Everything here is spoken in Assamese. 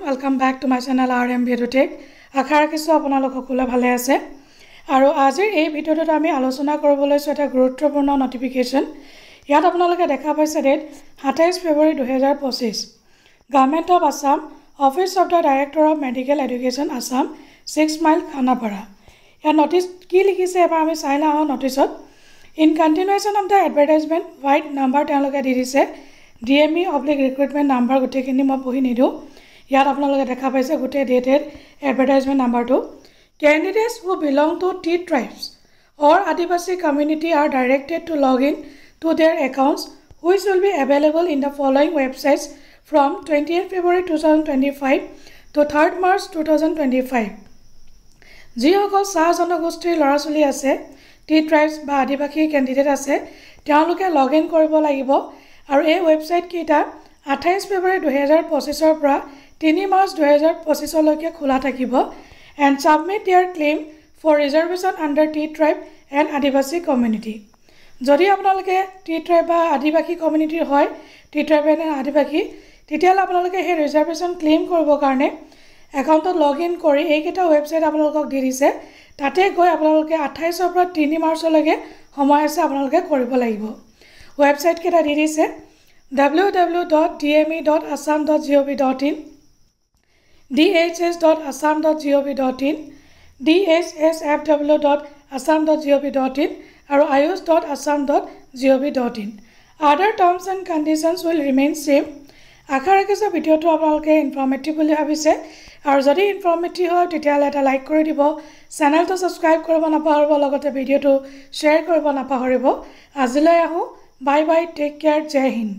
welcome back to my channel RM Tech. আশা ৰাখিছোঁ আপোনালোক সকলোৱে ভালে আছে আৰু আজিৰ এই ভিডিঅ'টোত আমি আলোচনা কৰিব লৈছো এটা গুৰুত্বপূৰ্ণ নটিফিকেশন ইয়াত আপোনালোকে দেখা পাইছে date 27 February 2025 government of Assam office of the director of medical education Assam 6 mile Khanapara ইয়াত নটিচ কি লিখিছে এবাৰ আমি চাই লওঁ নটিচত in continuation of the advertisement white number তেওঁলোকে দি দিছে DME recruitment number গোটেইখিনি মই পঢ়ি নিদু ইয়াত আপোনালোকে দেখা পাইছে গোটেই ডেটেড এডভাৰটাইজমেন্ট নাম্বাৰটো candidates who belong to T tribes or Adivasi community are directed to log in to their accounts which will be available in the following websites from 28 February 2025 to 3rd March 2025 যিসকল চাহ জনগোষ্ঠীৰ লৰাছলি আছে T tribes বা আদিবাসী ক্যান্ডিডেট আছে তেওঁলোকে লগ ইন কৰিব লাগিব আৰু এই ওয়েবসাইট কেইটা 28 ফেব্ৰুৱাৰী 2025 ৰ পৰা 3 মাৰ্চ 2025 লৈকে খোলা থাকিব and submit their claim for reservation under T tribe and Adivasi community যদি আপোনালোকে T tribe বা আদিবাসী community হয় T tribe and Adivasi তেতিয়ালে আপোনালোকে হে reservation claim কৰিব কাৰণে একাউণ্টত লগ ইন কৰি এইকেইটা ওয়েবসাইট আপোনালোকক দি দিছে তাতে গৈ আপোনালোকে 28 ৰ পৰা 3 মাৰ্চ লৈকে সময় আছে আপোনালোকে কৰিব লাগিব ওয়েবসাইট কেটা দি দিছে www.dme.assam.gov.in dhs.assam.gov.in dhsfw.assam.gov.in আৰু ayush.assam.gov.in other terms and conditions will remain same আশা ৰাখিছো ভিডিওটো আপোনালোকে ইনফৰমেটিভ বুলি ভাবিছে আৰু যদি ইনফৰমেটিভ হয় তেতিয়ালে এটা লাইক কৰি দিব চেনেলটো সাবস্ক্ৰাইব কৰিব নাপাহৰিব লগতে ভিডিওটো শ্বেয়াৰ কৰিব নাপাহৰিব আজিলৈ আহো বাই বাই টেক কেয়াৰ জয় হিন্দ